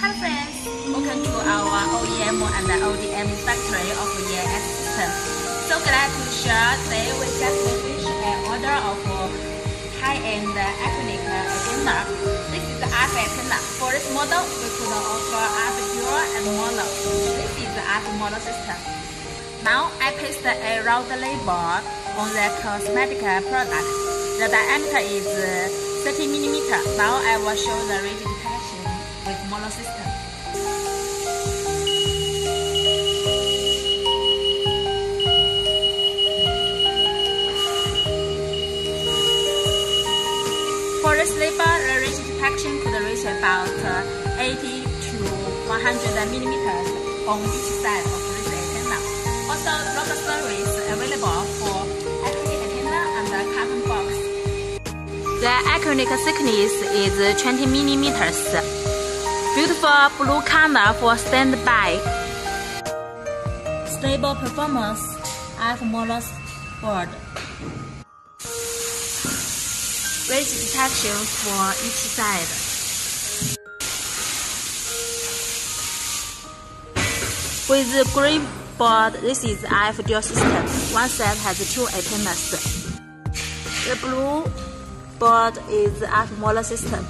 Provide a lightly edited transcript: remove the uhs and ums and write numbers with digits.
Hello friends, welcome to our OEM and ODM factory of EAS system. So glad to share today we just finished an order of high-end acrylic antenna. This is the RF antenna. For this model, we could offer RF pure and mono. This is the RF mono system. Now I paste a round label on the cosmetic product. The diameter is 30 mm. Now I will show the rigid packaging with mono system. For this label, the rigid packaging could reach about 80 to 100 millimeters on each side of this antenna. Also, rubber service available for acrylic antenna and the carton box. The acrylic thickness is 20 millimeters. Beautiful blue color for standby. Stable performance RF mono board. Rigid packaging for each side. With the grey board, this is RF dual system. One side has two antennas. The blue board is RF mono system.